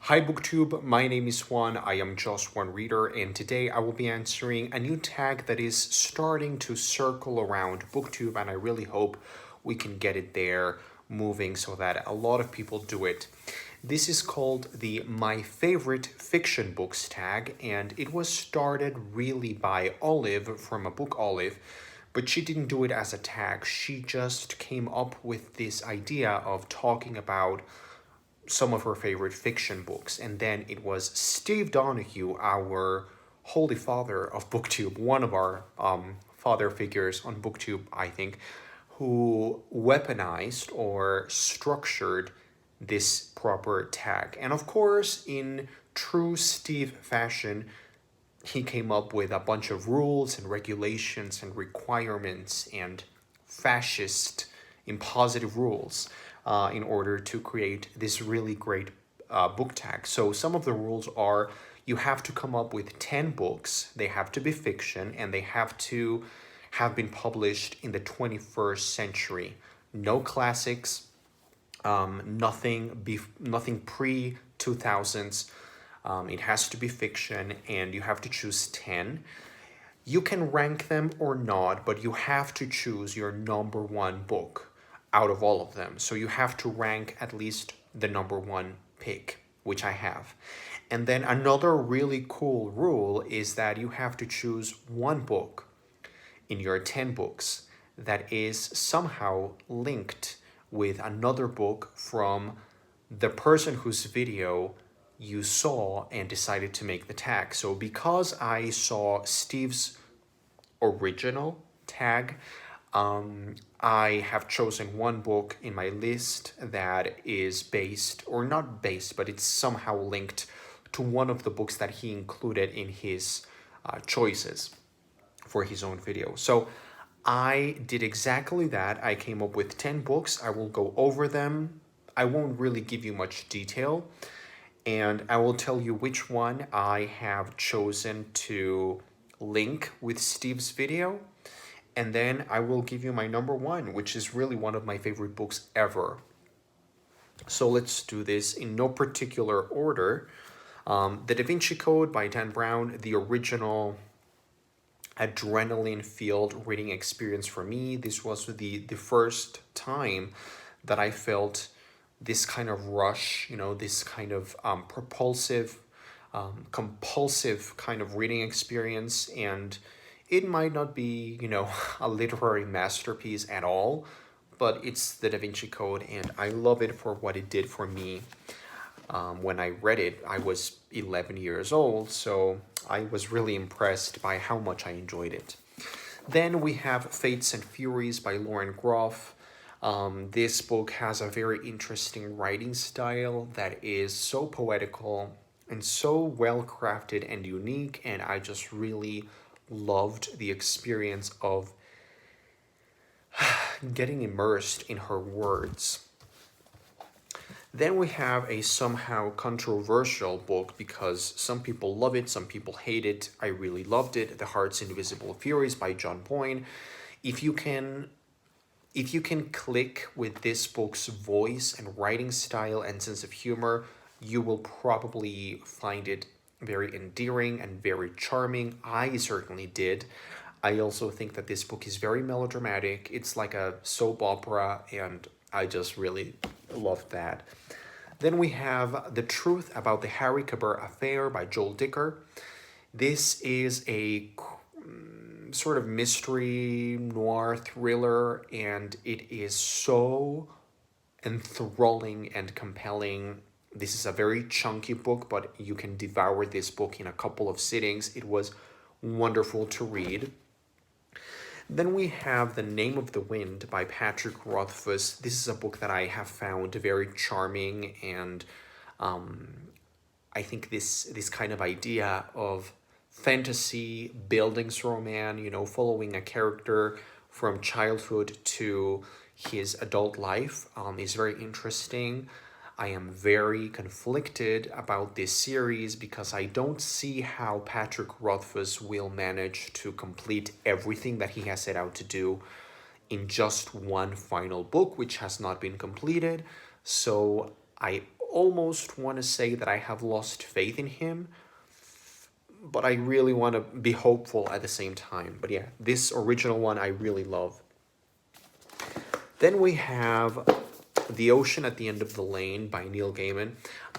Hi BookTube, my name is Juan, I am just one reader, and today I will be answering a new tag that is starting to circle around BookTube, and I really hope we can get it there moving so that a lot of people do it. This is called the My Favorite Fiction Books tag, and it was started really by Olive from a book Olive, but she didn't do it as a tag. She just came up with this idea of talking about some of her favorite fiction books. And then it was Steve Donahue, our holy father of BookTube, one of our father figures on BookTube, I think, who weaponized or structured this proper tag. And of course, in true Steve fashion, he came up with a bunch of rules and regulations and requirements and fascist impositive rules in order to create this really great book tag. So some of the rules are you have to come up with 10 books, they have to be fiction, and they have to have been published in the 21st century. No classics, nothing pre-2000s. It has to be fiction, and you have to choose 10. You can rank them or not, but you have to choose your number one book out of all of them. So you have to rank at least the number one pick, which I have. And then another really cool rule is that you have to choose one book in your 10 books that is somehow linked with another book from the person whose video you saw and decided to make the tag. So because I saw Steve's original tag, I have chosen one book in my list that is based, or not based, but it's somehow linked to one of the books that he included in his choices for his own video. So I did exactly that. I came up with 10 books. I will go over them. I won't really give you much detail, and I will tell you which one I have chosen to link with Steve's video. And then I will give you my number one, which is really one of my favorite books ever. So let's do this in no particular order. The Da Vinci Code by Dan Brown, the original adrenaline-filled reading experience for me. This was the first time that I felt this kind of rush, this kind of propulsive, compulsive kind of reading experience. And it might not be, a literary masterpiece at all, but it's the Da Vinci Code, and I love it for what it did for me. When I read it, I was 11 years old, so I was really impressed by how much I enjoyed it. Then we have Fates and Furies by Lauren Groff. This book has a very interesting writing style that is so poetical and so well crafted and unique, and I just really loved the experience of getting immersed in her words. Then we have a somehow controversial book because some people love it, some people hate it. I really loved it. The Heart's Invisible Furies by John Boyne. If you can click with this book's voice and writing style and sense of humor, you will probably find it very endearing and very charming. I certainly did. I also think that this book is very melodramatic. It's like a soap opera, and I just really loved that. Then we have The Truth About the Harry Kabur Affair by Joel Dicker. This is a sort of mystery noir thriller, and it is so enthralling and compelling. This is a very chunky book, but you can devour this book in a couple of sittings. It was wonderful to read. Then we have The Name of the Wind by Patrick Rothfuss. This is a book that I have found very charming, and I think this kind of idea of fantasy, Bildungsroman, following a character from childhood to his adult life is very interesting. I am very conflicted about this series because I don't see how Patrick Rothfuss will manage to complete everything that he has set out to do in just one final book, which has not been completed. So I almost want to say that I have lost faith in him, but I really want to be hopeful at the same time. But yeah, this original one I really love. Then we have The Ocean at the End of the Lane by Neil Gaiman.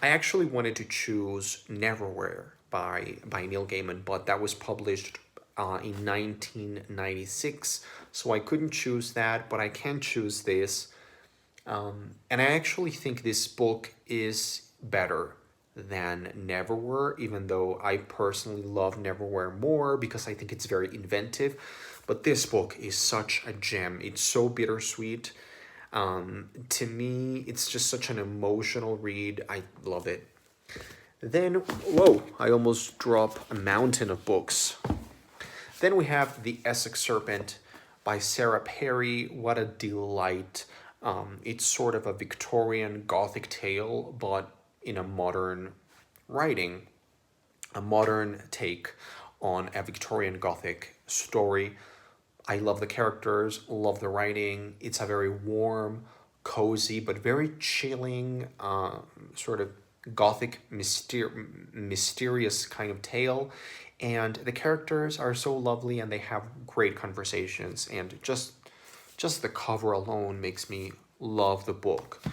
I actually wanted to choose Neverwhere by Neil Gaiman, but that was published in 1996, so I couldn't choose that, but I can choose this. And I actually think this book is better than Neverwhere, even though I personally love Neverwhere more because I think it's very inventive. But this book is such a gem. It's so bittersweet. To me, it's just such an emotional read. I love it. Then, whoa, I almost dropped a mountain of books. Then we have The Essex Serpent by Sarah Perry. What a delight. It's sort of a Victorian Gothic tale, but in a modern writing, a modern take on a Victorian Gothic story. I love the characters, love the writing. It's a very warm, cozy, but very chilling, sort of Gothic, mysterious kind of tale. And the characters are so lovely and they have great conversations. And just the cover alone makes me love the book.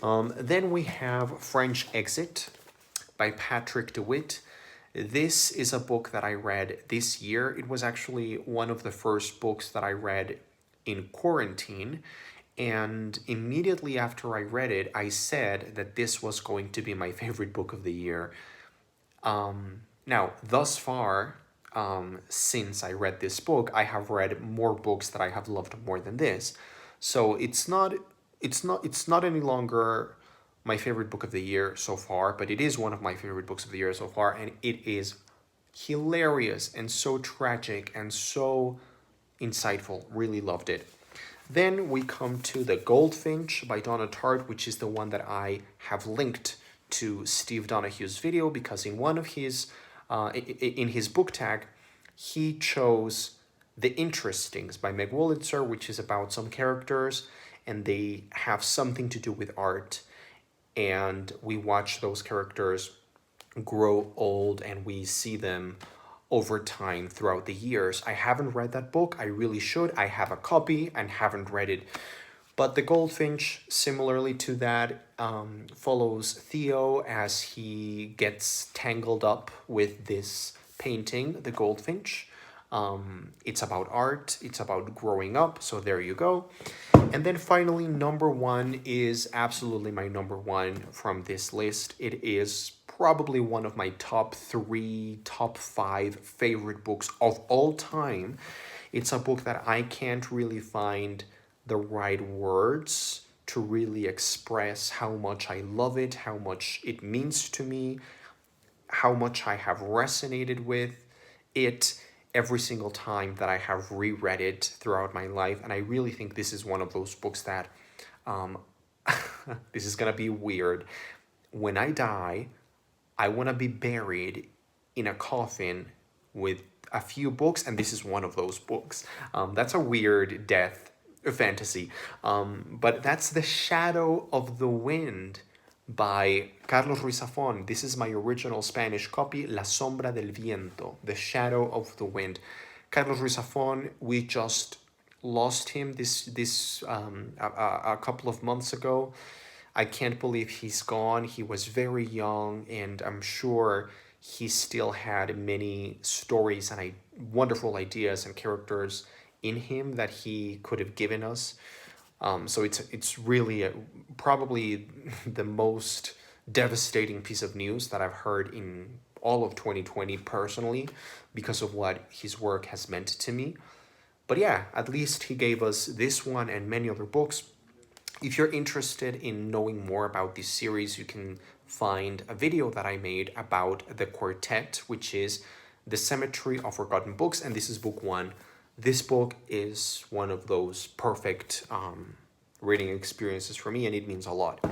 Then we have French Exit by Patrick Dewitt. This is a book that I read this year. It was actually one of the first books that I read in quarantine. And immediately after I read it, I said that this was going to be my favorite book of the year. Now, thus far, since I read this book, I have read more books that I have loved more than this. So it's not any longer my favorite book of the year so far, but it is one of my favorite books of the year so far, and it is hilarious and so tragic and so insightful. Really loved it. Then we come to The Goldfinch by Donna Tartt, which is the one that I have linked to Steve Donahue's video, because in one of his in his book tag, he chose The Interestings by Meg Wolitzer, which is about some characters and they have something to do with art. And we watch those characters grow old and we see them over time throughout the years. I haven't read that book. I really should. I have a copy and haven't read it. But The Goldfinch, similarly to that, follows Theo as he gets tangled up with this painting, The Goldfinch. It's about art. It's about growing up. So there you go. And then finally, number one is absolutely my number one from this list. It is probably one of my top 3, top 5 favorite books of all time. It's a book that I can't really find the right words to really express how much I love it, how much it means to me, how much I have resonated with it every single time that I have reread it throughout my life. And I really think this is one of those books that, this is gonna be weird. When I die, I wanna be buried in a coffin with a few books, and this is one of those books. That's a weird death fantasy. But that's The Shadow of the Wind by Carlos Ruiz Zafón. This is my original Spanish copy, La Sombra del Viento, The Shadow of the Wind. Carlos Ruiz Zafón, we just lost him a couple of months ago. I can't believe he's gone. He was very young, and I'm sure he still had many stories and wonderful ideas and characters in him that he could have given us. So it's really probably the most devastating piece of news that I've heard in all of 2020 personally, because of what his work has meant to me. But yeah, at least he gave us this one and many other books. If you're interested in knowing more about this series, you can find a video that I made about the quartet, which is The Cemetery of Forgotten Books, and this is book 1. This book is one of those perfect reading experiences for me, and it means a lot.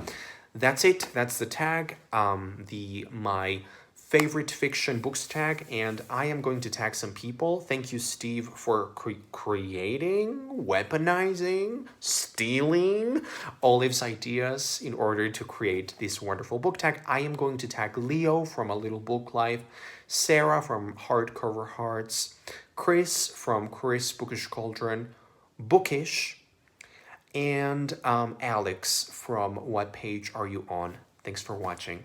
That's it. That's the tag. My favorite fiction books tag, and I am going to tag some people. Thank you, Steve, for creating, weaponizing, stealing Olive's ideas in order to create this wonderful book tag. I am going to tag Leo from A Little Book Life, Sarah from Hardcover Hearts, Chris from ChrisbookishCauldron, Bookish, and Alex from What Page Are You On? Thanks for watching.